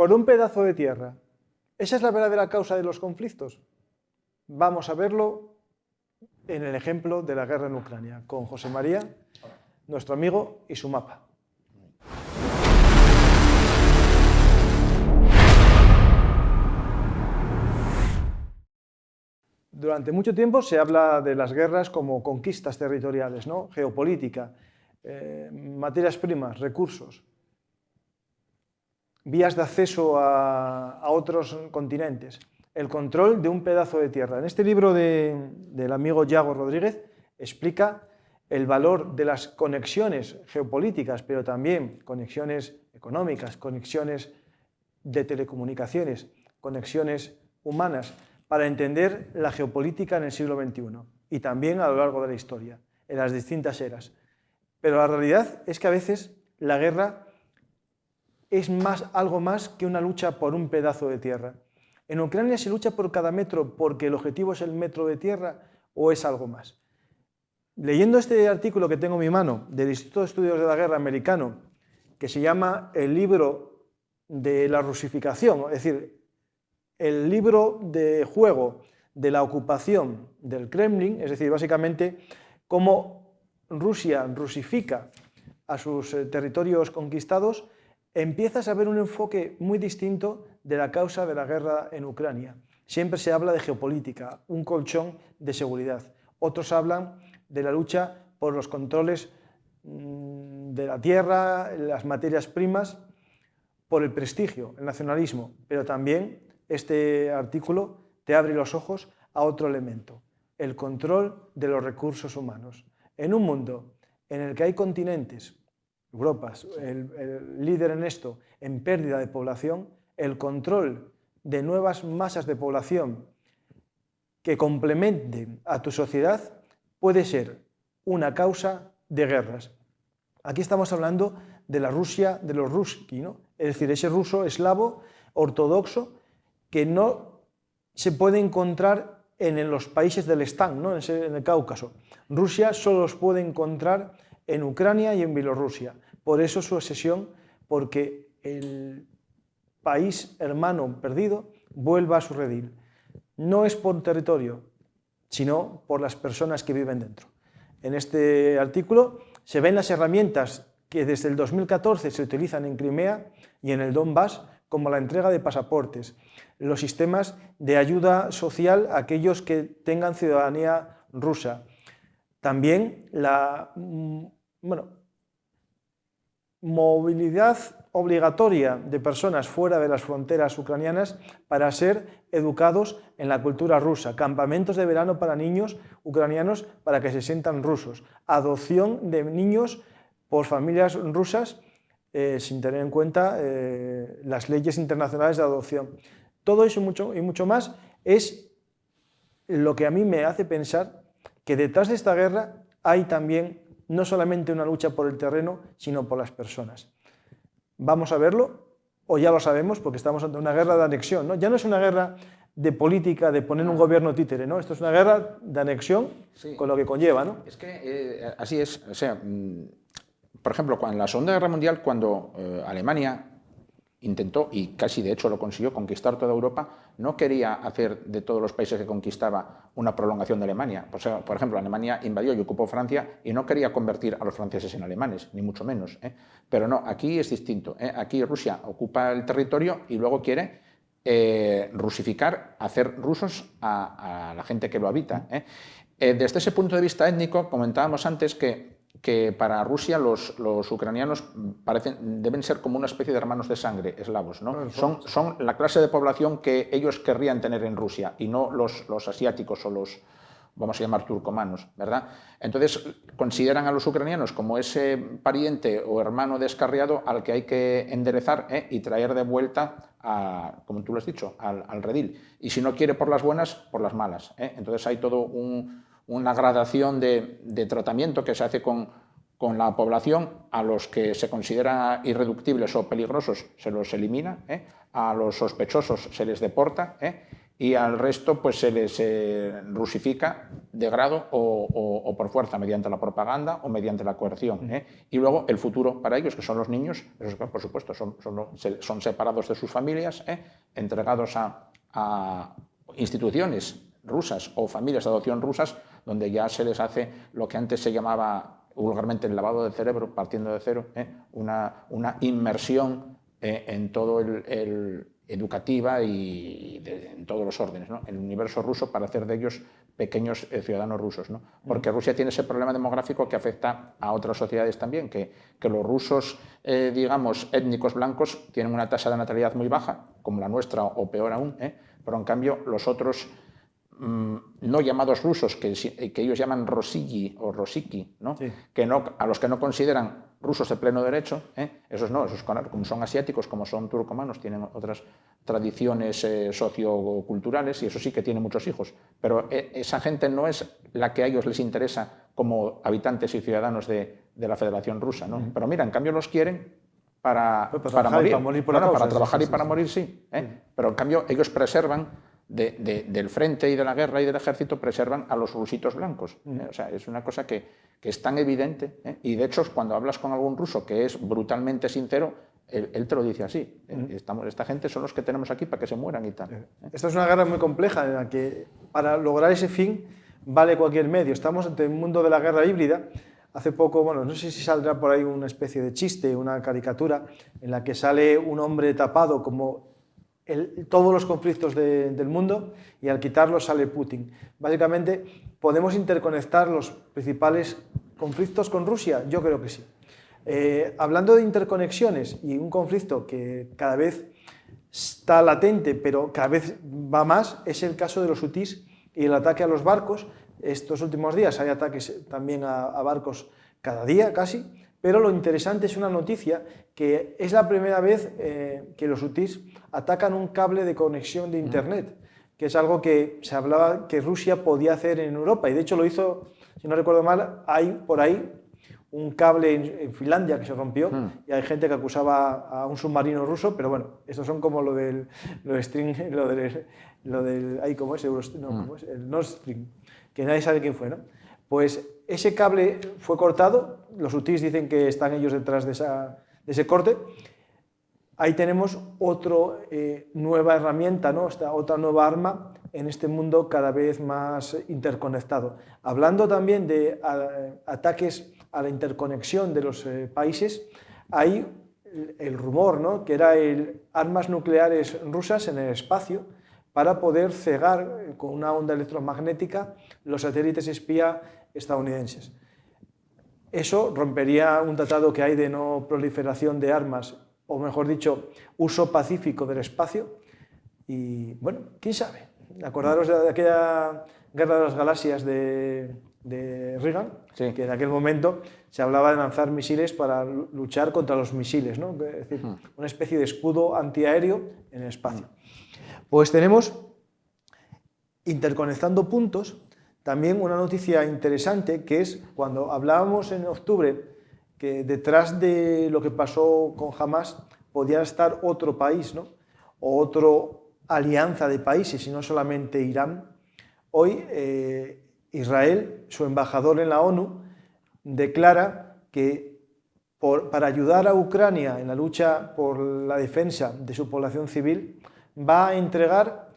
por un pedazo de tierra. ¿Esa es la verdadera causa de los conflictos? Vamos a verlo en el ejemplo de la guerra en Ucrania, con José María, nuestro amigo, y su mapa. Durante mucho tiempo se habla de las guerras como conquistas territoriales, ¿no? Geopolítica, materias primas, recursos, vías de acceso a otros continentes, el control de un pedazo de tierra. En este libro del amigo Yago Rodríguez explica el valor de las conexiones geopolíticas, pero también conexiones económicas, conexiones de telecomunicaciones, conexiones humanas, para entender la geopolítica en el siglo XXI y también a lo largo de la historia, en las distintas eras. Pero la realidad es que a veces la guerra es algo más que una lucha por un pedazo de tierra. ¿En Ucrania se lucha por cada metro porque el objetivo es el metro de tierra o es algo más? Leyendo este artículo que tengo en mi mano del Instituto de Estudios de la Guerra americano, que se llama El libro de la rusificación, es decir, el libro de juego de la ocupación del Kremlin, es decir, básicamente cómo Rusia rusifica a sus territorios conquistados, empiezas a ver un enfoque muy distinto de la causa de la guerra en Ucrania. Siempre se habla de geopolítica, un colchón de seguridad. Otros hablan de la lucha por los controles de la tierra, las materias primas, por el prestigio, el nacionalismo, pero también este artículo te abre los ojos a otro elemento, el control de los recursos humanos. En un mundo en el que hay continentes, Europa, el líder en esto, en pérdida de población, el control de nuevas masas de población que complementen a tu sociedad puede ser una causa de guerras. Aquí estamos hablando de la Rusia de los ruski, ¿no? Es decir, ese ruso eslavo ortodoxo que no se puede encontrar en los países del Stan, ¿no? En el Cáucaso. Rusia solo los puede encontrar en Ucrania y en Bielorrusia. Por eso su obsesión, porque el país hermano perdido vuelva a su redil. No es por territorio, sino por las personas que viven dentro. En este artículo se ven las herramientas que desde el 2014 se utilizan en Crimea y en el Donbass, como la entrega de pasaportes, los sistemas de ayuda social a aquellos que tengan ciudadanía rusa. También la movilidad obligatoria de personas fuera de las fronteras ucranianas para ser educados en la cultura rusa, campamentos de verano para niños ucranianos para que se sientan rusos, adopción de niños por familias rusas sin tener en cuenta las leyes internacionales de adopción. Todo eso y mucho más es lo que a mí me hace pensar que detrás de esta guerra hay también no solamente una lucha por el terreno, sino por las personas. Vamos a verlo, o ya lo sabemos, porque estamos ante una guerra de anexión, ¿no? Ya no es una guerra de política, de poner un gobierno títere, ¿no? Esto es una guerra de anexión, sí, con lo que conlleva, ¿no? Es que así es, o sea, por ejemplo, en la Segunda Guerra Mundial, cuando Alemania intentó, y casi de hecho lo consiguió, conquistar toda Europa, no quería hacer de todos los países que conquistaba una prolongación de Alemania. Por ejemplo, Alemania invadió y ocupó Francia y no quería convertir a los franceses en alemanes, ni mucho menos. Pero no, aquí es distinto. Aquí Rusia ocupa el territorio y luego quiere rusificar, hacer rusos a la gente que lo habita. Desde ese punto de vista étnico, comentábamos antes que para Rusia los ucranianos deben ser como una especie de hermanos de sangre, eslavos, ¿no? Son la clase de población que ellos querrían tener en Rusia y no los asiáticos o los, vamos a llamar, turcomanos, ¿verdad? Entonces consideran a los ucranianos como ese pariente o hermano descarriado al que hay que enderezar y traer de vuelta, como tú lo has dicho, al redil. Y si no quiere por las buenas, por las malas. Entonces hay todo una gradación de tratamiento que se hace con la población. A los que se considera irreductibles o peligrosos se los elimina, a los sospechosos se les deporta, y al resto pues se les rusifica de grado o por fuerza, mediante la propaganda o mediante la coerción. Y luego el futuro para ellos, que son los niños, esos, por supuesto, son separados de sus familias, entregados a instituciones rusas o familias de adopción rusas, donde ya se les hace lo que antes se llamaba vulgarmente el lavado de cerebro, partiendo de cero, una inmersión en todo el educativa y en todos los órdenes, ¿no? En el universo ruso, para hacer de ellos pequeños ciudadanos rusos, ¿no? Porque Rusia tiene ese problema demográfico que afecta a otras sociedades también, que los rusos, digamos, étnicos blancos tienen una tasa de natalidad muy baja, como la nuestra o peor aún, pero en cambio los otros no llamados rusos, que ellos llaman Rosigi o Rosiki, ¿no? Sí. A los que no consideran rusos de pleno derecho, esos no, esos como son asiáticos, como son turcomanos, tienen otras tradiciones socioculturales y eso sí que tienen muchos hijos, pero esa gente no es la que a ellos les interesa como habitantes y ciudadanos de la Federación Rusa, ¿no? Pero mira, en cambio los quieren para morir por la causa, para trabajar y para morir, sí, pero en cambio ellos preservan del frente y de la guerra y del ejército, preservan a los rusitos blancos. O sea, es una cosa que es tan evidente, y de hecho cuando hablas con algún ruso que es brutalmente sincero, él te lo dice así. Esta gente son los que tenemos aquí para que se mueran y tal. Esta es una guerra muy compleja en la que para lograr ese fin vale cualquier medio. Estamos ante un mundo de la guerra híbrida. Hace poco, bueno, no sé si saldrá por ahí una especie de chiste, una caricatura en la que sale un hombre tapado como todos los conflictos del mundo y al quitarlos sale Putin. Básicamente, ¿podemos interconectar los principales conflictos con Rusia? Yo creo que sí. Hablando de interconexiones y un conflicto que cada vez está latente, pero cada vez va más, es el caso de los hutíes y el ataque a los barcos. Estos últimos días hay ataques también a barcos cada día casi, pero lo interesante es una noticia que es la primera vez que los hutíes atacan un cable de conexión de Internet, que es algo que se hablaba que Rusia podía hacer en Europa, y de hecho lo hizo, si no recuerdo mal, hay por ahí un cable en Finlandia que se rompió, y hay gente que acusaba a un submarino ruso, pero bueno, estos son como lo del ahí como es, ¿cómo es? El Nord Stream, que nadie sabe quién fue, ¿no? Pues ese cable fue cortado, los hutíes dicen que están ellos detrás de ese corte. Ahí tenemos otra nueva herramienta, ¿no? Otra nueva arma en este mundo cada vez más interconectado. Hablando también de ataques a la interconexión de los países, hay el rumor, ¿no? Que era armas nucleares rusas en el espacio para poder cegar con una onda electromagnética los satélites espía estadounidenses. Eso rompería un tratado que hay de no proliferación de armas, o mejor dicho, uso pacífico del espacio. Y bueno, quién sabe. Acordaros de aquella guerra de las galaxias de Reagan, sí, que en aquel momento se hablaba de lanzar misiles para luchar contra los misiles, ¿no? Es decir, una especie de escudo antiaéreo en el espacio. Pues tenemos, interconectando puntos, también una noticia interesante, que es cuando hablábamos en octubre que detrás de lo que pasó con Hamas podía estar otro país, ¿no? O otra alianza de países, y no solamente Irán. Hoy Israel, su embajador en la ONU, declara que para ayudar a Ucrania en la lucha por la defensa de su población civil, va a entregar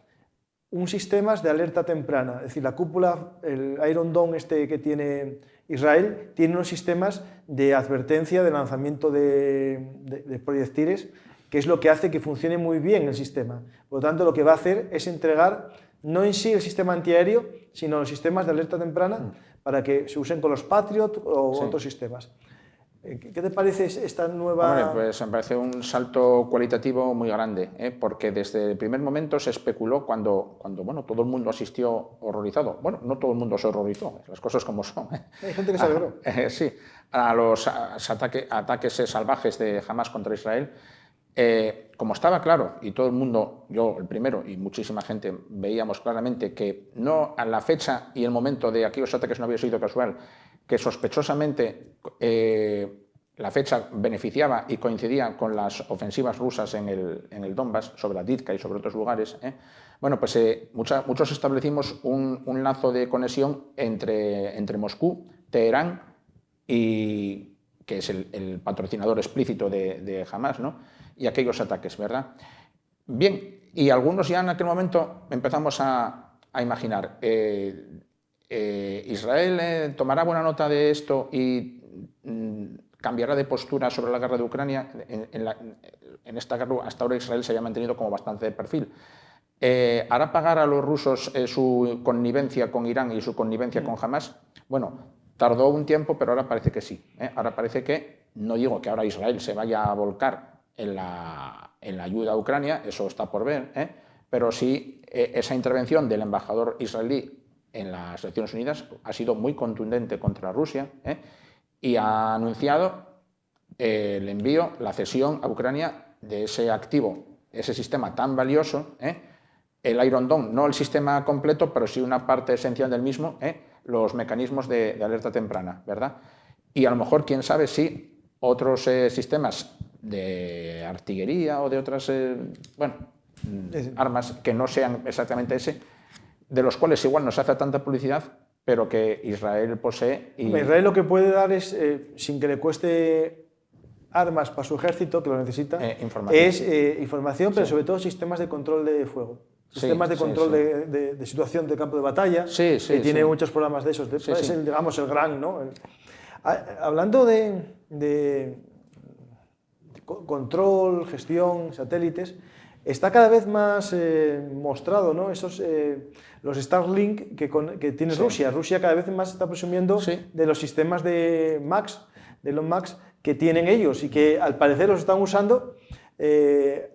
un sistema de alerta temprana. Es decir, la cúpula, el Iron Dome que tiene Israel, tiene unos sistemas de advertencia de lanzamiento de proyectiles, que es lo que hace que funcione muy bien el sistema. Por lo tanto, lo que va a hacer es entregar no en sí el sistema antiaéreo, sino los sistemas de alerta temprana para que se usen con los Patriot o otros sistemas. ¿Qué te parece esta nueva...? Hombre, pues me parece un salto cualitativo muy grande, porque desde el primer momento se especuló cuando bueno, todo el mundo asistió horrorizado. Bueno, no todo el mundo se horrorizó, las cosas como son. Hay gente que se alegró. Sí, a los ataques salvajes de Hamas contra Israel. Como estaba claro, y todo el mundo, yo el primero y muchísima gente, veíamos claramente que no a la fecha y el momento de aquellos ataques no había sido casual, que sospechosamente la fecha beneficiaba y coincidía con las ofensivas rusas en el Donbass, sobre Avdiivka y sobre otros lugares, bueno, pues muchos establecimos un lazo de conexión entre Moscú, Teherán, y que es el patrocinador explícito de Hamas, ¿no? Y aquellos ataques, ¿verdad? Bien, y algunos ya en aquel momento empezamos a imaginar, Israel tomará buena nota de esto y cambiará de postura sobre la guerra de Ucrania. En esta guerra hasta ahora Israel se había mantenido como bastante de perfil. ¿Hará pagar a los rusos su connivencia con Irán y su connivencia con Hamas? Bueno, tardó un tiempo, pero ahora parece que sí. Ahora parece que, no digo que ahora Israel se vaya a volcar en la ayuda a Ucrania, eso está por ver, pero sí esa intervención del embajador israelí en las Naciones Unidas ha sido muy contundente contra Rusia, y ha anunciado el envío, la cesión a Ucrania de ese activo, ese sistema tan valioso, el Iron Dome, no el sistema completo, pero sí una parte esencial del mismo, los mecanismos de alerta temprana, ¿verdad? Y a lo mejor, quién sabe si otros sistemas de artillería o de otras armas que no sean exactamente ese, de los cuales igual no se hace tanta publicidad, pero que Israel posee. Y Israel lo que puede dar es, sin que le cueste armas para su ejército, que lo necesita, información. es información, pero sí. sobre todo sistemas de control de fuego. Sistemas de control de situación de campo de batalla, que tiene muchos programas de esos. Es el, digamos, el gran, ¿no? Hablando de control, gestión, satélites, está cada vez más mostrado, ¿no? Los Starlink que tiene Rusia. Rusia cada vez más está presumiendo de los sistemas de Elon Musk, que tienen ellos y que al parecer los están usando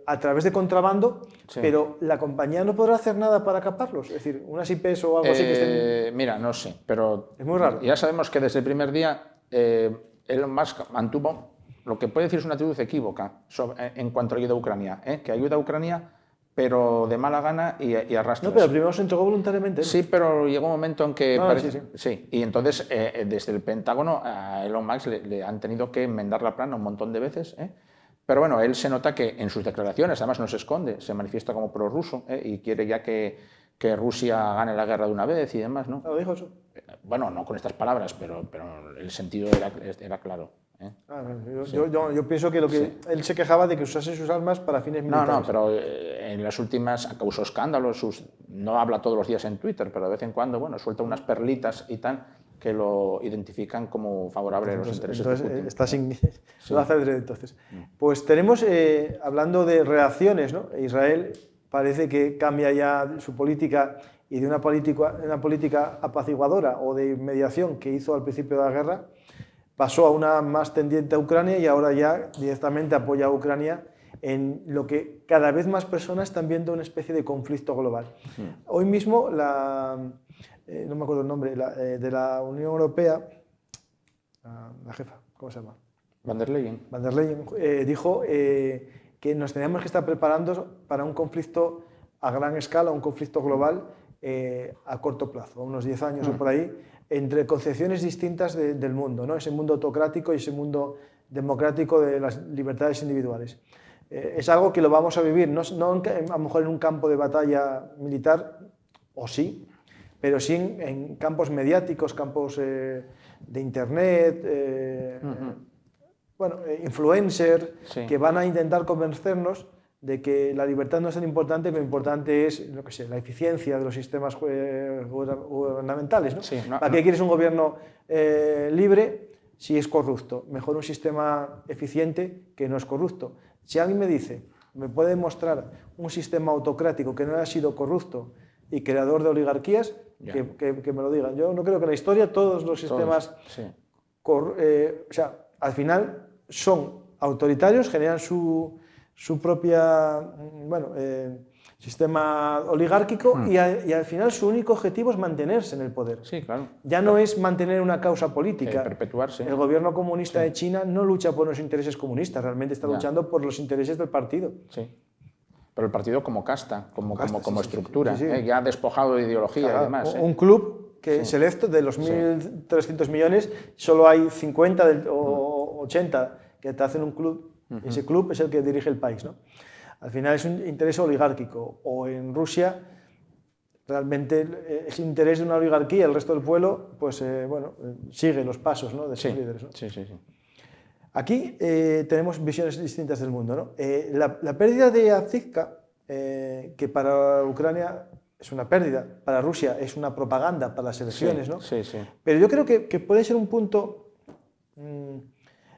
a través de contrabando, pero la compañía no podrá hacer nada para caparlos, es decir, unas IPs o algo así que estén... Mira, no sé, pero es muy raro. Ya sabemos que desde el primer día Elon Musk mantuvo lo que puede decir es una actitud equívoca en cuanto a ayuda a Ucrania, que ayuda a Ucrania, pero de mala gana y arrastra. No, pero primero se entregó voluntariamente. Sí, pero llegó un momento en que... Sí, y entonces desde el Pentágono a Elon Musk le han tenido que enmendar la plana un montón de veces, pero bueno, él se nota que en sus declaraciones, además no se esconde, se manifiesta como prorruso, y quiere ya que Rusia gane la guerra de una vez y demás, ¿no? ¿Lo dijo eso? Bueno, no con estas palabras, pero el sentido era claro. Yo pienso que él se quejaba de que usasen sus armas para fines militares. No, pero en las últimas causó escándalos, no habla todos los días en Twitter, pero de vez en cuando, bueno, suelta unas perlitas y tal que lo identifican como favorable a los intereses de Putin. Está sin... Lo hace entonces. Pues tenemos, hablando de reacciones, ¿no? Israel parece que cambia ya su política y de una política apaciguadora o de mediación que hizo al principio de la guerra, pasó a una más tendiente a Ucrania y ahora ya directamente apoya a Ucrania en lo que cada vez más personas están viendo una especie de conflicto global. Hoy mismo no me acuerdo el nombre, de la Unión Europea, la jefa, ¿cómo se llama? Van der Leyen. Van der Leyen dijo que nos teníamos que estar preparando para un conflicto a gran escala, un conflicto global a corto plazo, unos 10 años o por ahí, entre concepciones distintas del mundo, ¿no? Ese mundo autocrático y ese mundo democrático de las libertades individuales. Es algo que lo vamos a vivir, no a lo mejor en un campo de batalla militar, o sí, pero sí en campos mediáticos, campos de internet, influencers, que van a intentar convencernos de que la libertad no es tan importante, lo importante es, la eficiencia de los sistemas gubernamentales, ¿no? ¿Para qué quieres un gobierno libre si es corrupto? Mejor un sistema eficiente que no es corrupto. Si alguien me dice, me puede mostrar un sistema autocrático que no haya sido corrupto y creador de oligarquías, que me lo digan. Yo no creo que en la historia todos los sistemas, al final son autoritarios, generan su propia sistema oligárquico y al final su único objetivo es mantenerse en el poder. Sí, claro. Ya no es mantener una causa política. Perpetuarse. El gobierno comunista de China no lucha por los intereses comunistas, realmente está luchando por los intereses del partido. Sí. Pero el partido como casta, como estructura, ya despojado de ideología y demás. Un club que selecto de los 1.300 millones, solo hay 50 o 80 que te hacen un club, ese club es el que dirige el país, ¿no? Al final es un interés oligárquico, o en Rusia realmente es interés de una oligarquía, el resto del pueblo pues sigue los pasos, ¿no?, de sus líderes, ¿no? Sí. Aquí tenemos visiones distintas del mundo, ¿no? La pérdida de Avdiivka, que para Ucrania es una pérdida, para Rusia es una propaganda para las elecciones, ¿no? Sí. Pero yo creo que puede ser un punto,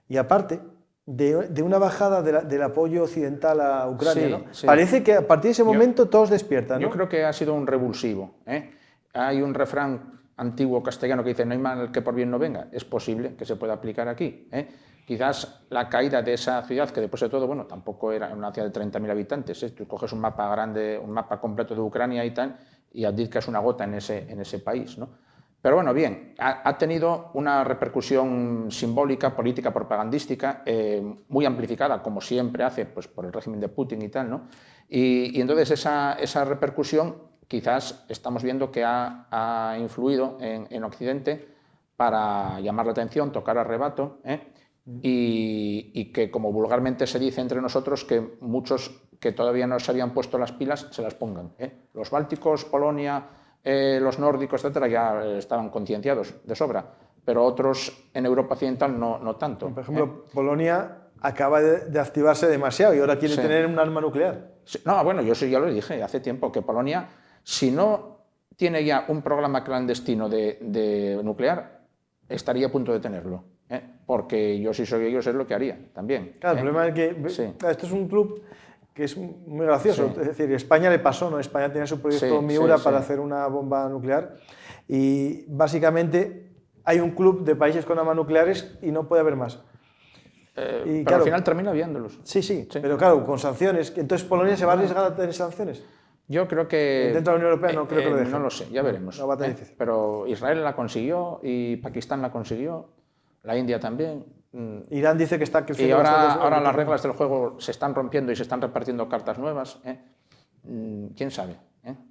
y aparte, de una bajada del apoyo occidental a Ucrania, ¿no? Sí. Parece que a partir de ese momento todos despiertan, ¿no? Yo creo que ha sido un revulsivo, ¿eh? Hay un refrán antiguo castellano que dice: no hay mal que por bien no venga. Es posible que se pueda aplicar aquí, ¿eh? Quizás la caída de esa ciudad, que después de todo, bueno, tampoco era una ciudad de 30.000 habitantes, ¿eh? Tú coges un mapa grande, un mapa completo de Ucrania y tal, y Avdiivka es una gota en ese país, ¿no? Pero bueno, bien, ha tenido una repercusión simbólica, política, propagandística, muy amplificada, como siempre hace, pues, por el régimen de Putin y tal, ¿no? Y entonces esa repercusión quizás estamos viendo que ha influido en Occidente para llamar la atención, tocar a rebato, ¿eh? Y que, como vulgarmente se dice entre nosotros, que muchos que todavía no se habían puesto las pilas se las pongan, ¿eh? Los bálticos, Polonia, los nórdicos, etcétera, ya estaban concienciados de sobra, pero otros en Europa occidental no tanto. Por ejemplo, Polonia acaba de activarse demasiado y ahora quiere tener un arma nuclear. Sí, no, bueno, yo ya lo dije hace tiempo, que Polonia, si no tiene ya un programa clandestino de nuclear, estaría a punto de tenerlo, ¿eh? Porque yo, si soy ellos, es lo que haría también. Claro, el problema es que esto es un club que es muy gracioso. Es decir, España le pasó, ¿no? España tenía su proyecto Miura para hacer una bomba nuclear y básicamente hay un club de países con armas nucleares y no puede haber más. Pero claro, al final termina viéndolos. Sí, pero claro, con sanciones. Entonces, ¿Polonia se va a arriesgar a tener sanciones? Yo creo que... Dentro de la Unión Europea no creo que lo dejen. No lo sé, ya veremos. No va a tener difícil. Pero Israel la consiguió y Pakistán la consiguió, la India también. Irán dice que está creciendo. Y ahora las reglas del juego se están rompiendo y se están repartiendo cartas nuevas, ¿eh? ¿Quién sabe?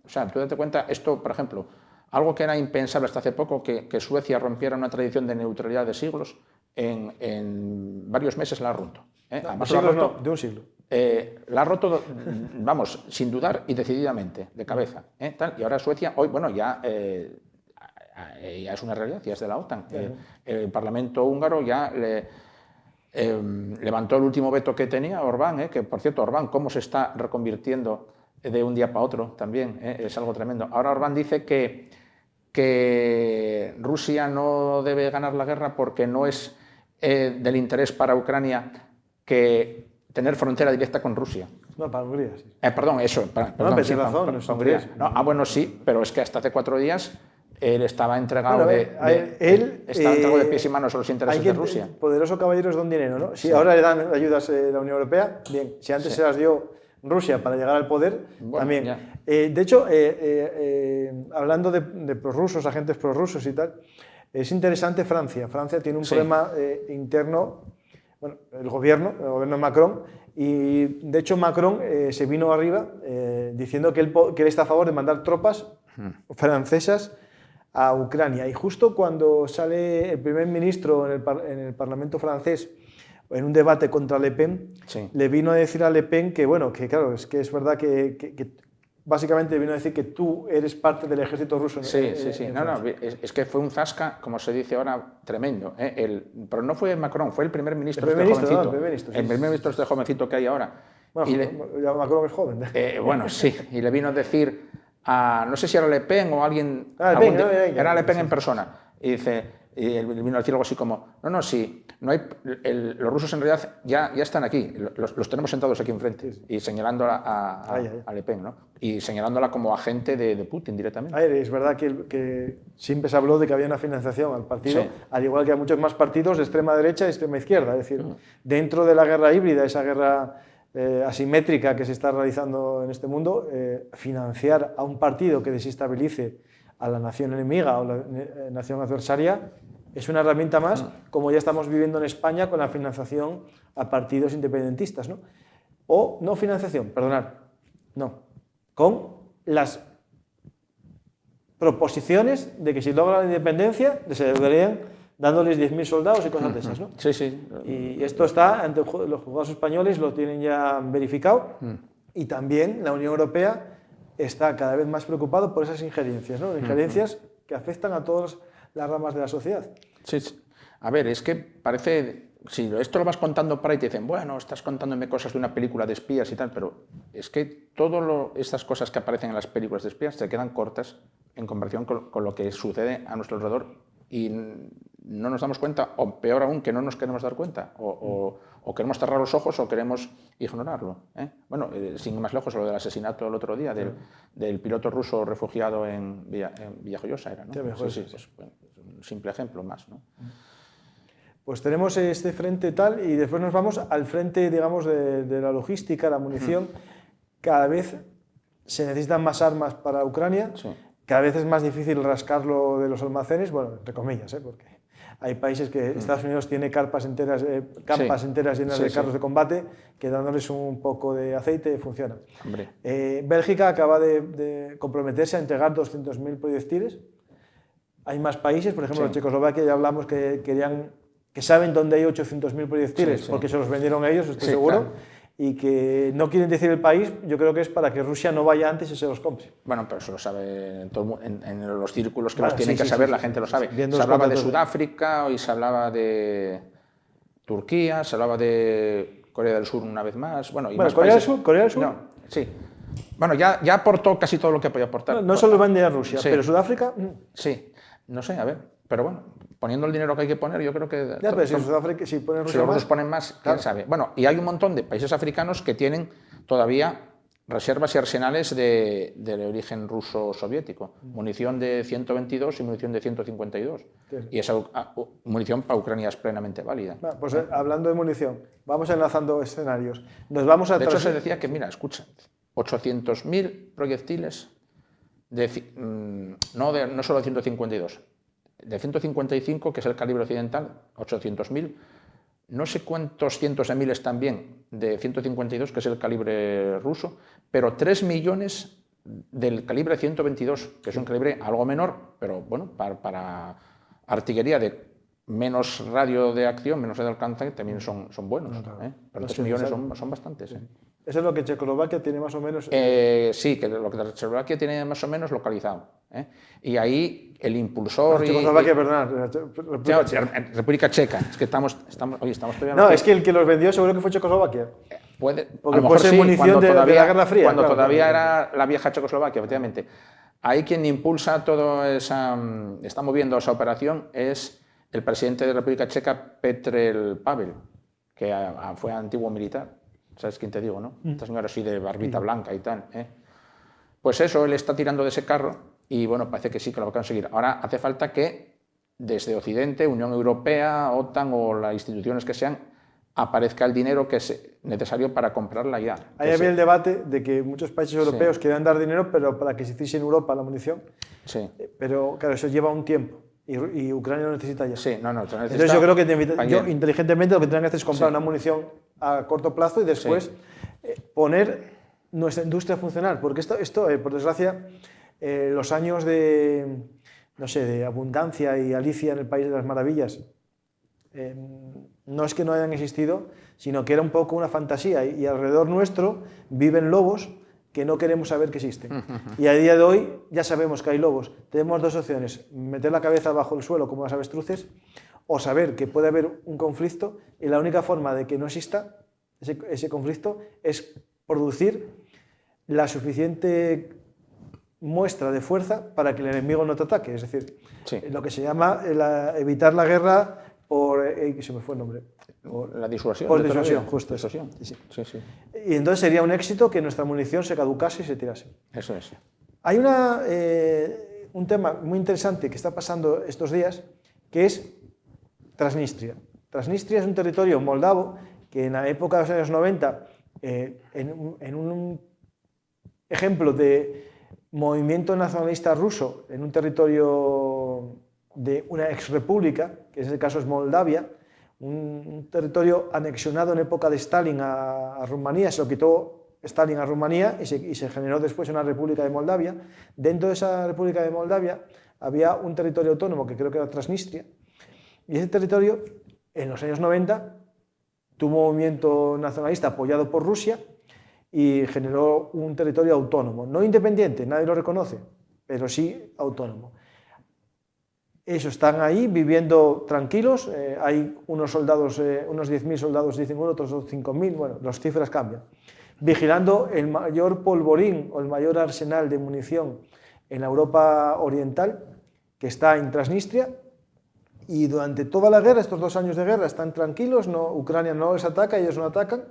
O sea, tú date cuenta, esto, por ejemplo, algo que era impensable hasta hace poco, que Suecia rompiera una tradición de neutralidad de siglos, en varios meses la ha roto. De un siglo. La ha roto, vamos, sin dudar y decididamente, de cabeza. Tal. Y ahora Suecia, hoy, bueno, ya es una realidad, ya es de la OTAN. El Parlamento húngaro ya levantó el último veto que tenía Orbán, que por cierto, Orbán, cómo se está reconvirtiendo de un día para otro también, es algo tremendo. Ahora Orbán dice que Rusia no debe ganar la guerra porque no es del interés para Ucrania que tener frontera directa con Rusia. No, para Hungría, sí. Perdón, eso. Perdón, pero sí, razón, no es Hungría. No, bueno, sí, pero es que hasta hace 4 días él estaba entregado entregado de pies y manos a los intereses de Rusia. El poderoso caballero es don dinero, ¿no? Si ahora le dan ayudas de la Unión Europea, bien. Si antes se las dio Rusia para llegar al poder, bueno, también. De hecho, hablando de prorrusos, agentes prorrusos y tal, es interesante Francia. Francia tiene un problema interno, bueno, el gobierno de Macron, y de hecho Macron se vino arriba diciendo que él está a favor de mandar tropas francesas a Ucrania. Y justo cuando sale el primer ministro en el Parlamento francés en un debate contra Le Pen, le vino a decir a Le Pen que, bueno, que claro, es verdad que básicamente le vino a decir que tú eres parte del ejército ruso. Sí. Es que fue un zasca, como se dice ahora, tremendo. Pero no fue Macron, fue el primer ministro. El primer ministro este jovencito que hay ahora. Bueno, Macron es joven. Bueno, sí, y le vino a decir no sé si era Le Pen o alguien... Era Le Pen en persona. Y él vino a decir algo así como, sí, no hay, los rusos en realidad ya están aquí, los tenemos sentados aquí enfrente, y señalándola a Le Pen, ¿no? Y señalándola como agente de Putin directamente. Es verdad que siempre se habló de que había una financiación al partido, al igual que a muchos más partidos de extrema derecha y extrema izquierda, es decir, dentro de la guerra híbrida, esa guerra asimétrica que se está realizando en este mundo, financiar a un partido que desestabilice a la nación enemiga o la nación adversaria es una herramienta más, como ya estamos viviendo en España con la financiación a partidos independentistas, ¿no? O no financiación, perdonad, no, con las proposiciones de que si logra la independencia se deberían dándoles 10.000 soldados y cosas de esas, ¿no? Sí, sí. Y esto está ante los juzgados españoles, lo tienen ya verificado, y también la Unión Europea está cada vez más preocupado por esas injerencias, ¿no? Injerencias que afectan a todas las ramas de la sociedad. Sí, sí. A ver, es que parece, si esto lo vas contando por ahí, te dicen, bueno, estás contándome cosas de una película de espías y tal, pero es que todas estas cosas que aparecen en las películas de espías se quedan cortas en comparación con lo que sucede a nuestro alrededor y no nos damos cuenta, o peor aún, que no nos queremos dar cuenta, o queremos cerrar los ojos o queremos ignorarlo. Bueno, sin ir más lejos, lo del asesinato el otro día del piloto ruso refugiado en Villajoyosa, era, ¿no? Sí, pues, bueno, un simple ejemplo más, ¿no? Pues tenemos este frente tal y después nos vamos al frente, digamos, de la logística, la munición. Cada vez se necesitan más armas para Ucrania, cada vez es más difícil rascarlo de los almacenes, bueno, entre comillas, porque hay países que Estados Unidos tiene campas enteras llenas de carros de combate que dándoles un poco de aceite funcionan. Bélgica acaba de comprometerse a entregar 200.000 proyectiles. Hay más países, por ejemplo, Checoslovaquia, ya hablamos que querían, que saben dónde hay 800.000 proyectiles porque se los vendieron a ellos, estoy seguro. Claro. Y que no quieren decir el país, yo creo que es para que Rusia no vaya antes y se los compre. Bueno, pero eso lo sabe en los círculos que los tienen que saber, la gente lo sabe. Se hablaba de Sudáfrica, hoy se hablaba de Turquía, se hablaba de Corea del Sur una vez más. Bueno, más Corea del Sur. No, sí. Bueno, ya aportó casi todo lo que podía aportar. No solo vende a Rusia, pero Sudáfrica... Sí, no sé, a ver, pero bueno, poniendo el dinero que hay que poner, yo creo que... Ya, pero si Sudáfrica, si pone Rusia si los rusos ponen más, quién sabe. Bueno, y hay un montón de países africanos que tienen todavía reservas y arsenales de origen ruso-soviético. Munición de 122 y munición de 152. Y esa munición para Ucrania es plenamente válida. Pues hablando de munición, vamos enlazando escenarios. Nos vamos a de hecho, se decía que, mira, escucha, 800.000 proyectiles, no solo de 152, de 155, que es el calibre occidental, 800.000, no sé cuántos cientos de miles también de 152, que es el calibre ruso, pero 3 millones del calibre 122, que es un calibre algo menor, pero bueno, para artillería de menos radio de acción, menos radio de alcance, también son buenos. Pero 3 millones son bastantes. Eso es lo que Checoslovaquia tiene más o menos... sí, que lo que Checoslovaquia tiene más o menos localizado. Y ahí el impulsor... Checoslovaquia, perdón. República Checa. Es que estamos todavía... No, es que el que los vendió seguro que fue Checoslovaquia. Porque a lo mejor ser munición de la Guerra Fría. Cuando todavía era la vieja Checoslovaquia, efectivamente. Ahí quien impulsa toda esa... está moviendo esa operación es el presidente de la República Checa, Petr Pavel, que fue antiguo militar. ¿Sabes quién te digo, no? Esta señora así de barbita blanca y tal. Pues eso, él está tirando de ese carro y bueno, parece que sí que lo va a conseguir. Ahora hace falta que desde Occidente, Unión Europea, OTAN o las instituciones que sean, aparezca el dinero que es necesario para comprarla ya. Ahí había el debate de que muchos países europeos querían dar dinero, pero para que se hiciese en Europa la munición. Sí. Pero claro, eso lleva un tiempo. Y Ucrania lo necesita ya. Sí, no, entonces yo creo que inteligentemente lo que tendrán que hacer es comprar una munición a corto plazo y después poner nuestra industria a funcionar. Porque esto por desgracia, los años de abundancia y Alicia en el País de las Maravillas, no es que no hayan existido, sino que era un poco una fantasía. Y alrededor nuestro viven lobos que no queremos saber que existen. Y a día de hoy ya sabemos que hay lobos. Tenemos dos opciones: meter la cabeza bajo el suelo como las avestruces, o saber que puede haber un conflicto y la única forma de que no exista ese conflicto es producir la suficiente muestra de fuerza para que el enemigo no te ataque. Es decir, lo que se llama evitar la guerra por... se me fue el nombre. La disuasión. Por disuasión, justo. Disuasión. Sí. Y entonces sería un éxito que nuestra munición se caducase y se tirase. Eso es. Hay un tema muy interesante que está pasando estos días, que es Transnistria. Transnistria es un territorio moldavo que en la época de los años 90, en un ejemplo de movimiento nacionalista ruso en un territorio de una exrepública, que en este caso es Moldavia, un territorio anexionado en época de Stalin a Rumanía, se lo quitó Stalin a Rumanía y se generó después una república de Moldavia. Dentro de esa república de Moldavia había un territorio autónomo que creo que era Transnistria, Y ese territorio, en los años 90, tuvo un movimiento nacionalista apoyado por Rusia y generó un territorio autónomo, no independiente, nadie lo reconoce, pero sí autónomo. Ellos están ahí viviendo tranquilos, hay unos soldados, unos 10.000 soldados, dicen uno, otros 5.000, bueno, las cifras cambian, vigilando el mayor polvorín o el mayor arsenal de munición en la Europa Oriental, que está en Transnistria, y durante toda la guerra, estos 2 años de guerra, están tranquilos, Ucrania no les ataca, ellos no atacan,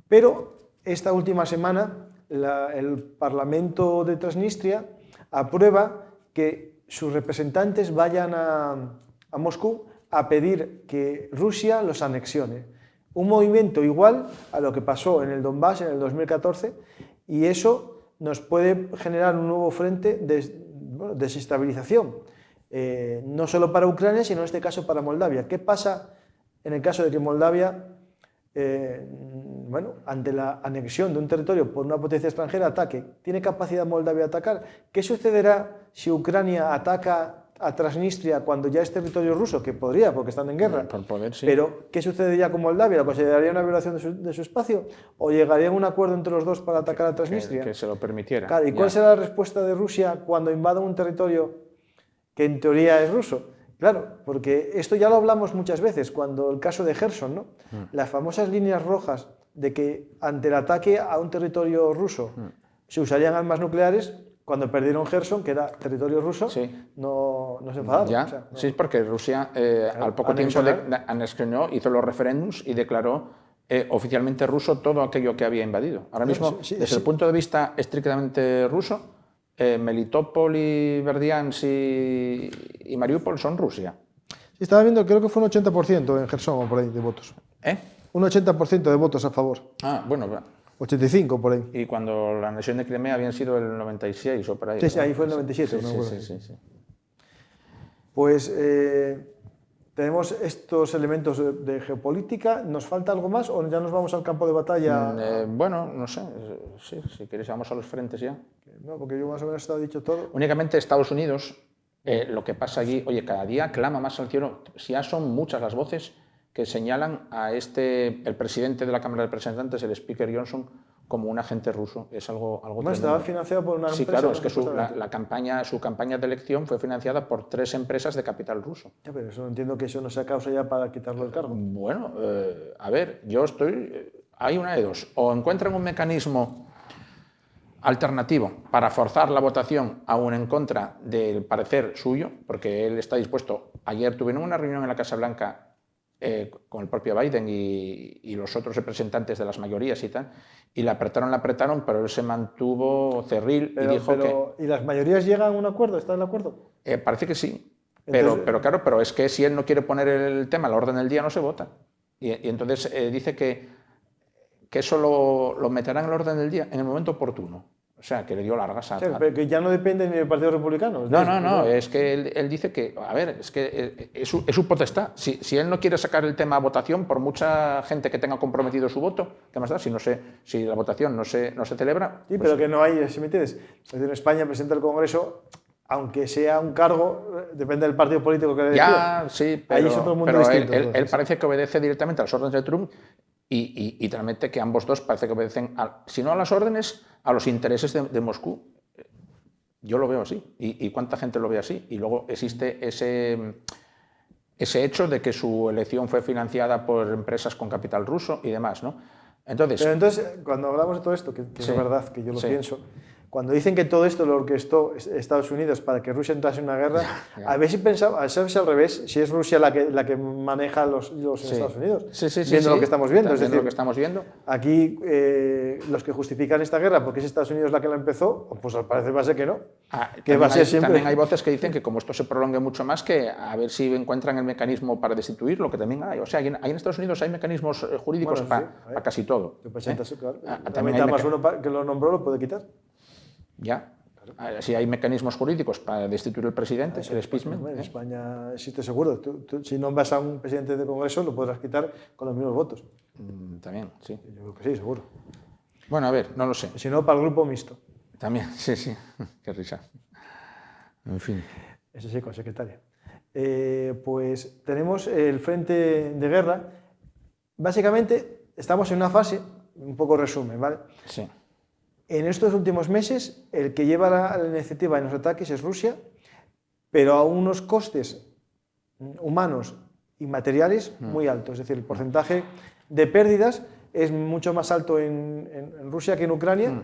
pero esta última semana el Parlamento de Transnistria aprueba que sus representantes vayan a Moscú a pedir que Rusia los anexione. Un movimiento igual a lo que pasó en el Donbass en el 2014, y eso nos puede generar un nuevo frente de desestabilización, no solo para Ucrania, sino en este caso para Moldavia. ¿Qué pasa en el caso de que Moldavia, ante la anexión de un territorio por una potencia extranjera, ataque? ¿Tiene capacidad Moldavia de atacar? ¿Qué sucederá si Ucrania ataca a Transnistria cuando ya es territorio ruso? Que podría, porque están en guerra. Por poder, sí. Pero, ¿qué sucedería con Moldavia? ¿Lo consideraría una violación de su espacio? ¿O llegaría a un acuerdo entre los dos para atacar a Transnistria? Que se lo permitiera. Claro, ¿y cuál será la respuesta de Rusia cuando invada un territorio que en teoría es ruso? Claro, porque esto ya lo hablamos muchas veces, cuando el caso de Gerson, ¿no? Las famosas líneas rojas de que ante el ataque a un territorio ruso se usarían armas nucleares. Cuando perdieron Gerson, que era territorio ruso, sí, no se enfadaron. Ya, o sea, no. Sí, porque Rusia al poco tiempo anexionó, hizo los referéndums y declaró oficialmente ruso todo aquello que había invadido. Ahora mismo, desde el punto de vista estrictamente ruso, Melitopol y Berdiansk y Mariupol son Rusia. Sí, estaba viendo, creo que fue un 80% en Gerson o por ahí de votos. Un 80% de votos a favor. Ah, bueno, 85 por ahí. Y cuando la anexión de Crimea habían sido el 96 o por ahí. Sí, ahí fue el 97. Sí. Pues tenemos estos elementos de geopolítica. ¿Nos falta algo más o ya nos vamos al campo de batalla? Bueno, no sé. Sí, si queréis vamos a los frentes ya. No, porque yo más o menos estaba dicho todo. Únicamente Estados Unidos, lo que pasa allí, oye, cada día clama más al cielo. Si ya son muchas las voces que señalan a el presidente de la Cámara de Representantes, el Speaker Johnson, como un agente ruso. Es algo tremendo. Estaba financiado por una empresa. Sí, claro, es que su campaña de elección fue financiada por 3 empresas de capital ruso. Ya, pero eso no entiendo que eso no sea causa ya para quitarlo del cargo. Bueno, a ver, hay una de dos. O encuentran un mecanismo alternativo para forzar la votación aún en contra del parecer suyo, porque él está dispuesto. Ayer tuvieron una reunión en la Casa Blanca con el propio Biden y los otros representantes de las mayorías y tal, y la apretaron, pero él se mantuvo cerril y dijo que... ¿Y las mayorías llegan a un acuerdo? ¿Está en el acuerdo? Parece que sí, Entonces, pero es que si él no quiere poner el tema a la orden del día no se vota. Y entonces dice que eso lo meterán en la orden del día en el momento oportuno. O sea, que le dio largas a... Pero que ya no depende ni del Partido Republicano. No, es que él dice que, a ver, es que es su potestad. Si él no quiere sacar el tema a votación, por mucha gente que tenga comprometido su voto, ¿qué más da? Si la votación no se celebra... Sí, pues, pero que no hay, si me entiendes. Es decir, en España, el presidente del Congreso, aunque sea un cargo, depende del partido político que le ya, sí, pero, ahí es otro mundo pero distinto. Él parece que obedece directamente a las órdenes de Trump y realmente que ambos dos parece que obedecen, si no a las órdenes, a los intereses de Moscú. Yo lo veo así. ¿Y cuánta gente lo ve así? Y luego existe ese hecho de que su elección fue financiada por empresas con capital ruso y demás, ¿no? Pero entonces, cuando hablamos de todo esto, que es verdad, que yo lo pienso, cuando dicen que todo esto lo orquestó Estados Unidos para que Rusia entrase en una guerra, a ver si pensaba, ¿sabes al revés? Si es Rusia la que maneja los Estados Unidos, viendo lo que estamos viendo. Es decir, lo que estamos viendo. Aquí los que justifican esta guerra porque es Estados Unidos la que la empezó, pues al parecer va a ser que no. Que va a ser siempre. También hay voces que dicen que como esto se prolongue mucho más, que a ver si encuentran el mecanismo para destituirlo, que también hay. O sea, en Estados Unidos hay mecanismos jurídicos para casi todo. También hay más uno que lo nombró, lo puede quitar. Ya. Si hay mecanismos jurídicos para destituir al presidente, el impeachment. En España existe seguro. Si nombras a un presidente del Congreso, lo podrás quitar con los mismos votos. También, sí. Yo creo que sí, seguro. Bueno, a ver, no lo sé. Si no, para el grupo mixto. También, sí. Qué risa. En fin. Ese sí, con secretaria. pues tenemos el frente de guerra. Básicamente estamos en una fase, un poco resumen, ¿vale? Sí. En estos últimos meses, el que lleva la iniciativa en los ataques es Rusia, pero a unos costes humanos y materiales muy altos. Es decir, el porcentaje de pérdidas es mucho más alto en Rusia que en Ucrania.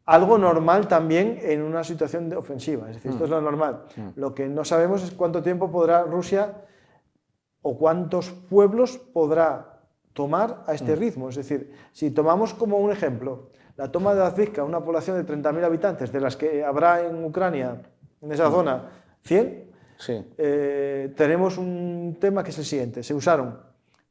Algo normal también en una situación de ofensiva. Es decir, esto es lo normal. Lo que no sabemos es cuánto tiempo podrá Rusia o cuántos pueblos podrá tomar a este ritmo. Es decir, si tomamos como un ejemplo la toma de Avdiivka, una población de 30.000 habitantes, de las que habrá en Ucrania, en esa zona, 100, Sí. tenemos un tema que es el siguiente. Se usaron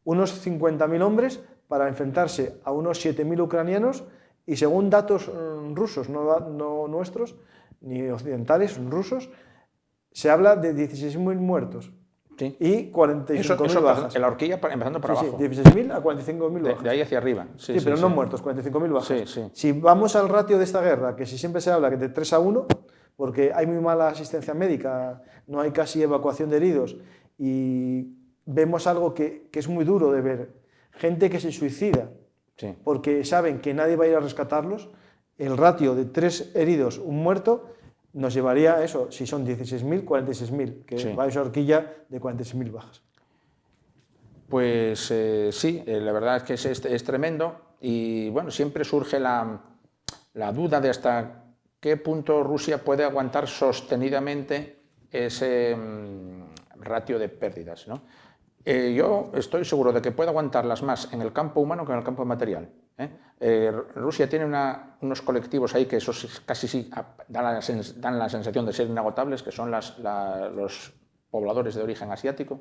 unos 50.000 hombres para enfrentarse a unos 7.000 ucranianos y según datos rusos, no nuestros, ni occidentales, rusos, se habla de 16.000 muertos. Sí. Y 45.000 bajas. En la horquilla empezando por abajo. Sí, 16.000 a 45.000 bajas. De ahí hacia arriba. Sí, pero no muertos, 45.000 bajas. Sí, sí. Si vamos al ratio de esta guerra, que si siempre se habla que de 3-1, porque hay muy mala asistencia médica, no hay casi evacuación de heridos, y vemos algo que es muy duro de ver, gente que se suicida, Sí. porque saben que nadie va a ir a rescatarlos, el ratio de 3 heridos, un muerto, nos llevaría a eso, si son 16.000, 46.000, que Sí. va a esa horquilla de 46.000 bajas. Pues sí, la verdad es que es tremendo y bueno, siempre surge la duda de hasta qué punto Rusia puede aguantar sostenidamente ese ratio de pérdidas, ¿no? Yo estoy seguro de que puede aguantarlas más en el campo humano que en el campo material. Rusia tiene unos colectivos ahí que esos casi sí dan la sensación de ser inagotables, que son los pobladores de origen asiático.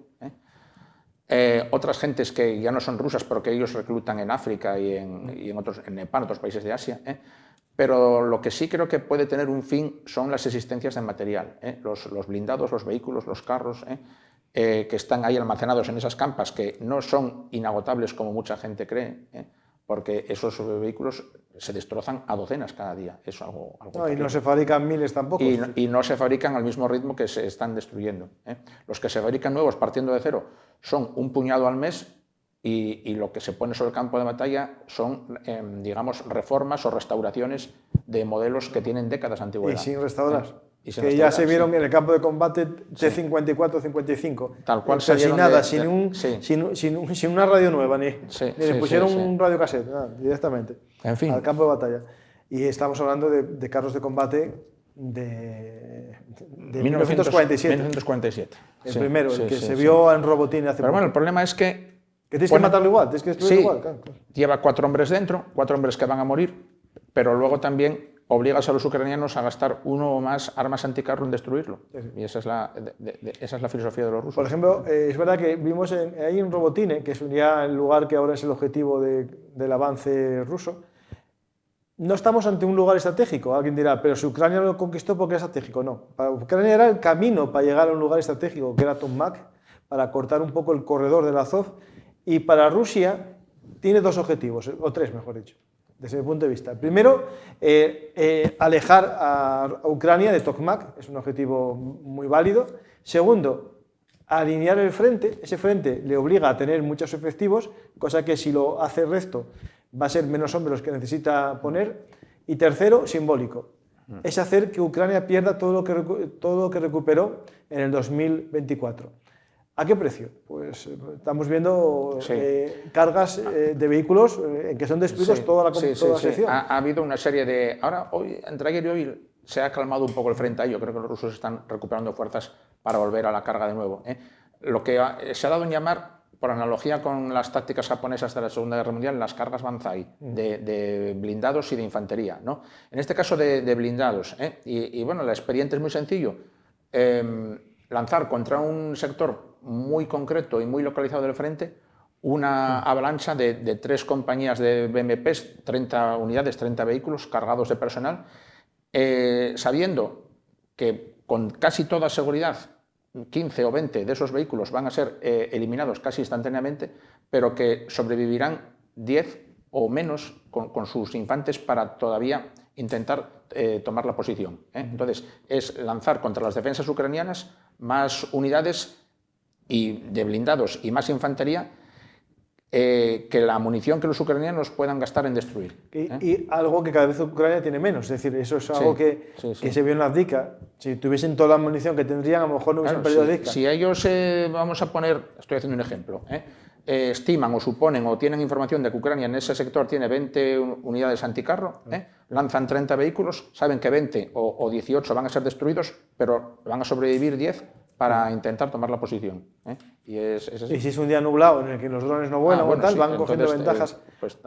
Otras gentes que ya no son rusas, pero que ellos reclutan en África y en Nepal, otros países de Asia. Pero lo que sí creo que puede tener un fin son las existencias de material, los blindados, los vehículos, los carros, que están ahí almacenados en esas campas, que no son inagotables como mucha gente cree, porque esos vehículos se destrozan a docenas cada día. Es algo No, y no se fabrican miles tampoco. Y no se fabrican al mismo ritmo que se están destruyendo. Los que se fabrican nuevos partiendo de cero son un puñado al mes y lo que se pone sobre el campo de batalla son, digamos, reformas o restauraciones de modelos que tienen décadas de antigüedad. Y sin restaurar. Y sin que restaurar, ya se vieron sí. en el campo de combate T-54-55. Tal cual o sea, sin nada, sin una radio nueva, ni le pusieron un radiocassette, directamente En fin. al campo de batalla. Y estamos hablando de carros de combate de 1947. 1947. El primero, el que se vio en Robotini hace Pero poco. bueno, el problema es que tienes que matarlo igual, tienes que destruirlo igual. Claro. Lleva 4 hombres dentro, 4 hombres que van a morir, pero luego también obligas a los ucranianos a gastar 1 o más armas anticarro en destruirlo. Sí. Y esa es la filosofía de los rusos. Por ejemplo, es verdad que vimos ahí en Robotine, que es ya el lugar que ahora es el objetivo del avance ruso. No estamos ante un lugar estratégico. Alguien dirá, pero si Ucrania lo conquistó, ¿por qué era estratégico? No. Para Ucrania era el camino para llegar a un lugar estratégico, que era Tomák, para cortar un poco el corredor del Azov. Y para Rusia tiene 2 objetivos, o 3, mejor dicho, desde mi punto de vista. Primero, alejar a Ucrania de Tokmak, es un objetivo muy válido. Segundo, alinear el frente. Ese frente le obliga a tener muchos efectivos, cosa que si lo hace el resto va a ser menos hombres los que necesita poner. Y tercero, simbólico, es hacer que Ucrania pierda todo lo que recuperó en el 2024. ¿A qué precio? Pues estamos viendo cargas de vehículos en que son destruidos toda la sección. Ha habido una serie de... Entre ayer y hoy se ha calmado un poco el frente ahí. Yo creo que los rusos están recuperando fuerzas para volver a la carga de nuevo. Lo que se ha dado en llamar, por analogía con las tácticas japonesas de la Segunda Guerra Mundial, las cargas Banzai, de blindados y de infantería, ¿no? En este caso de blindados. Y bueno, el expediente es muy sencillo. Lanzar contra un sector muy concreto y muy localizado del frente una avalancha de 3 compañías de BMPs, 30 unidades, 30 vehículos cargados de personal, sabiendo que con casi toda seguridad 15 o 20 de esos vehículos van a ser eliminados casi instantáneamente, pero que sobrevivirán 10 o menos con sus infantes para todavía intentar tomar la posición. Entonces, es lanzar contra las defensas ucranianas más unidades y de blindados y más infantería que la munición que los ucranianos puedan gastar en destruir. Y algo que cada vez Ucrania tiene menos, es decir, eso es algo que se vio en la Avdiivka. Si tuviesen toda la munición que tendrían, a lo mejor no hubiesen perdido Avdiivka. Si ellos, vamos a poner, estoy haciendo un ejemplo, estiman o suponen o tienen información de que Ucrania en ese sector tiene 20 unidades anticarro, lanzan 30 vehículos, saben que 20 o 18 van a ser destruidos, pero van a sobrevivir 10 para intentar tomar la posición. Y si es un día nublado en el que los drones no vuelan o tal, van cogiendo ventajas.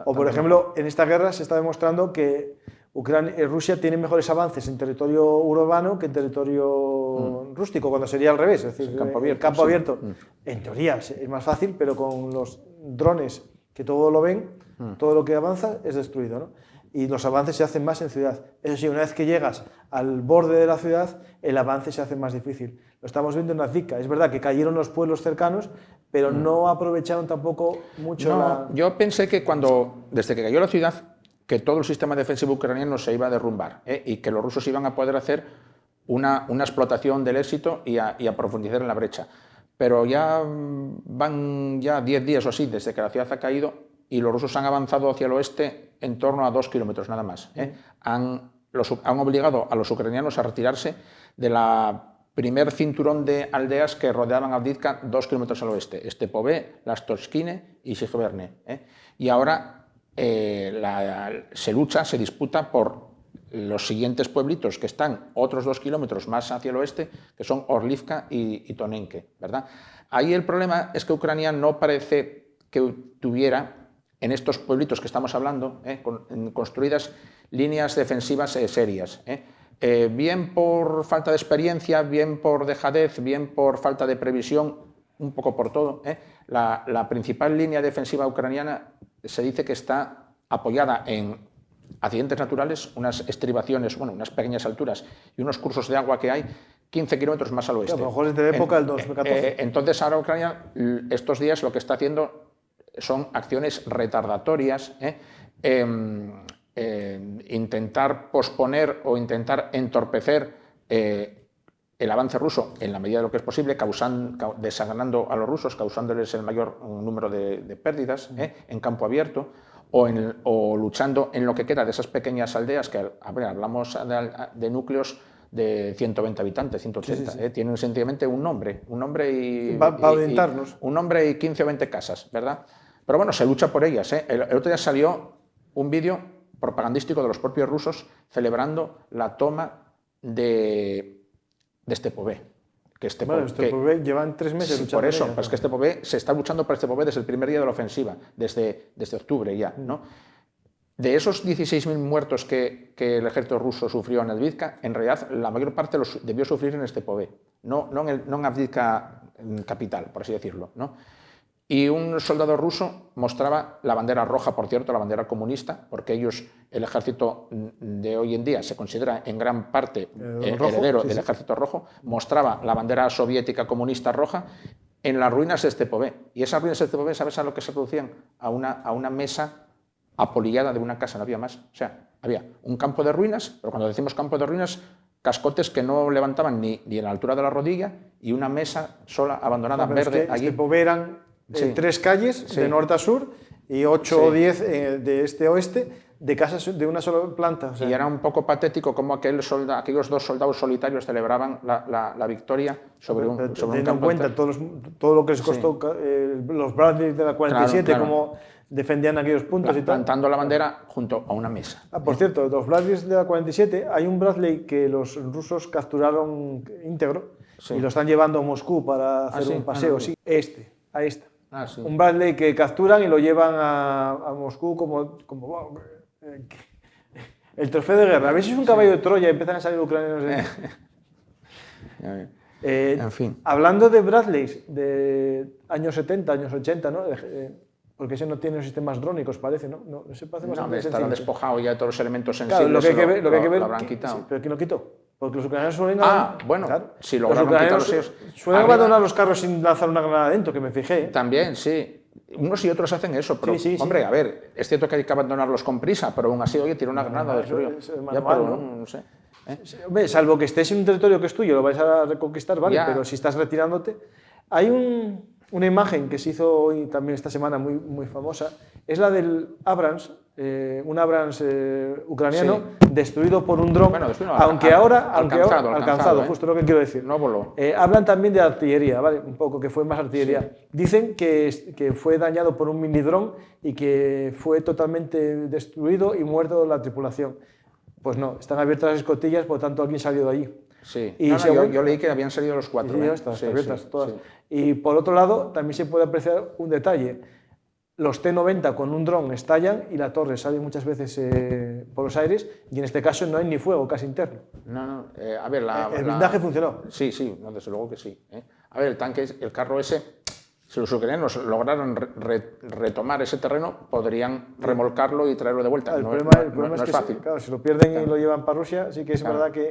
O por ejemplo, en esta guerra se está demostrando que Rusia tiene mejores avances en territorio urbano que en territorio rústico, cuando sería al revés, es decir, el campo abierto. En teoría es más fácil, pero con los drones que todo lo ven, todo lo que avanza es destruido, ¿no? Y los avances se hacen más en ciudad. Eso sí, una vez que llegas al borde de la ciudad, el avance se hace más difícil. Lo estamos viendo en Avdiivka. Es verdad que cayeron los pueblos cercanos, pero no aprovecharon tampoco mucho Yo pensé que desde que cayó la ciudad, que todo el sistema defensivo ucraniano se iba a derrumbar y que los rusos iban a poder hacer una explotación del éxito y a profundizar en la brecha. Pero ya van 10 días o así desde que la ciudad ha caído y los rusos han avanzado hacia el oeste en torno a 2 kilómetros nada más. Han obligado a los ucranianos a retirarse de la primer cinturón de aldeas que rodeaban Avdiivka 2 kilómetros al oeste, Stepové, Las Toshkine y Sigverne. Y ahora se disputa por los siguientes pueblitos que están otros 2 kilómetros más hacia el oeste, que son Orlivka y Tonenke, ¿verdad? Ahí el problema es que Ucrania no parece que tuviera en estos pueblitos que estamos hablando, construidas líneas defensivas serias. Bien por falta de experiencia, bien por dejadez, bien por falta de previsión, un poco por todo. La principal línea defensiva ucraniana se dice que está apoyada en accidentes naturales, unas estribaciones, unas pequeñas alturas y unos cursos de agua que hay 15 kilómetros más al oeste. A lo mejor es de la época del 2014. Entonces ahora Ucrania estos días lo que está haciendo son acciones retardatorias, intentar posponer o intentar entorpecer el avance ruso en la medida de lo que es posible, desangrando a los rusos, causándoles el mayor número de pérdidas en campo abierto, o luchando en lo que queda de esas pequeñas aldeas, que hablamos de núcleos de 120 habitantes, 180, tienen sencillamente un nombre y... Para orientarnos. Un nombre y 15 o 20 casas, ¿verdad? Pero bueno, se lucha por ellas. El otro día salió un vídeo propagandístico de los propios rusos celebrando la toma de Stepové. Stepové llevan 3 meses luchando. Por eso, pues que Stepové se está luchando por Stepové desde el primer día de la ofensiva, desde octubre ya, ¿no? De esos 16.000 muertos que el ejército ruso sufrió en Avdiivka, en realidad la mayor parte los debió sufrir en Stepové, no en Avdiivka capital, por así decirlo, ¿no? Y un soldado ruso mostraba la bandera roja, por cierto, la bandera comunista, porque el ejército de hoy en día se considera en gran parte heredero del ejército rojo, mostraba la bandera soviética comunista roja en las ruinas de Stepové. Y esas ruinas de Stepové, ¿sabes a lo que se producían? A una mesa apolillada de una casa, no había más. O sea, había un campo de ruinas, pero cuando decimos campo de ruinas, cascotes que no levantaban ni en la altura de la rodilla y una mesa sola, abandonada, verde. Allí Stepové eran 3 calles de norte a sur y 8 o 10 de este a oeste de casas de una sola planta. Y era un poco patético como aquellos 2 soldados solitarios celebraban la victoria sobre un campo. Teniendo en cuenta todo lo que les costó los Bradley de la 47, claro. Cómo defendían aquellos puntos y tal. Plantando la bandera junto a una mesa. Por cierto, los Bradley de la 47, hay un Bradley que los rusos capturaron íntegro y lo están llevando a Moscú para hacer un paseo. Ahí está. Un Bradley que capturan y lo llevan a Moscú como el trofeo de guerra. A ver si es un caballo de Troya y empiezan a salir ucranianos. En fin. Hablando de Bradleys de años 70, años 80, ¿no? Porque ese no tiene sistemas drónicos, parece, ¿no? No se parece más estará despojado ya de todos los elementos sensibles. Claro, lo que hay que ver, lo habrán quitado. Sí, pero ¿quién lo quitó? Porque los ucranianos suelen... si lograron quitarlos ellos. Suelen abandonar los carros sin lanzar una granada dentro, que me fijé. También, sí. Unos y otros hacen eso, pero, hombre, a ver, es cierto que hay que abandonarlos con prisa, pero aún así, oye, tira una granada, destruyó. No sé. Hombre, salvo que estés en un territorio que es tuyo, lo vais a reconquistar, ¿vale? Pero si estás retirándote... Hay una imagen que se hizo hoy también esta semana muy, muy famosa, es la del Abrams, un Abrams ucraniano destruido por un dron, Bueno, aunque ahora alcanzado, justo lo que quiero decir. No voló. Hablan también de artillería, ¿vale? Un poco que fue más artillería. Sí. Dicen que fue dañado por un mini dron y que fue totalmente destruido y muerto la tripulación. Pues no, están abiertas las escotillas, por tanto alguien salió de allí. Sí, y yo leí que habían salido los 4. Sí, están abiertas todas. Sí. Y por otro lado, también se puede apreciar un detalle. Los T-90 con un dron estallan y la torre sale muchas veces por los aires, y en este caso no hay ni fuego casi interno. No, a ver, el blindaje funcionó. Sí, no, desde luego que sí. A ver, el carro ese, si los ucranianos lograran retomar ese terreno, podrían remolcarlo y traerlo de vuelta. El problema es que fácil. Claro, si lo pierden y lo llevan para Rusia, sí que es verdad que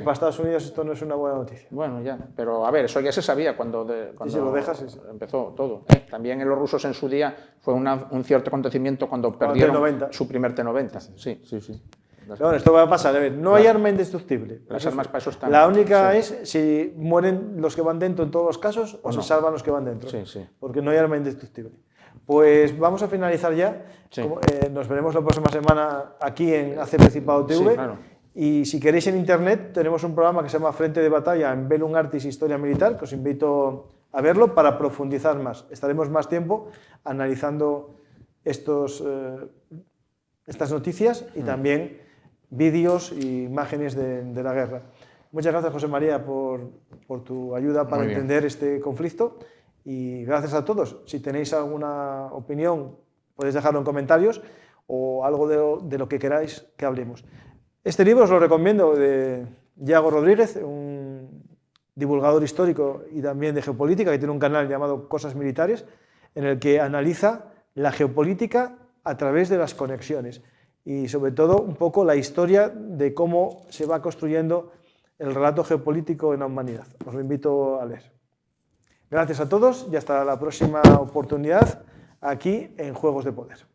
para Estados Unidos esto no es una buena noticia. Bueno, ya, pero a ver, eso ya se sabía cuando si lo dejas, empezó todo. También en los rusos en su día fue un cierto acontecimiento cuando perdieron su primer T-90. Sí. Bueno, esto va a pasar. A ver, no hay arma indestructible. Las armas para eso están. La única es si mueren los que van dentro en todos los casos o se salvan los que van dentro. Sí. Porque no hay arma indestructible. Pues vamos a finalizar ya. Sí. Nos veremos la próxima semana aquí en AC Principado TV. Sí, claro. Y si queréis en internet, tenemos un programa que se llama Frente de Batalla en Bellum Artis Historia Militar, que os invito a verlo para profundizar más. Estaremos más tiempo analizando estas noticias y también vídeos e imágenes de la guerra. Muchas gracias, José María, por tu ayuda para entender este conflicto, y gracias a todos. Si tenéis alguna opinión, podéis dejarlo en comentarios o algo de lo que queráis que hablemos. Este libro os lo recomiendo, de Yago Rodríguez, un divulgador histórico y también de geopolítica, que tiene un canal llamado Cosas Militares, en el que analiza la geopolítica a través de las conexiones y sobre todo un poco la historia de cómo se va construyendo el relato geopolítico en la humanidad. Os lo invito a leer. Gracias a todos y hasta la próxima oportunidad aquí en Juegos de Poder.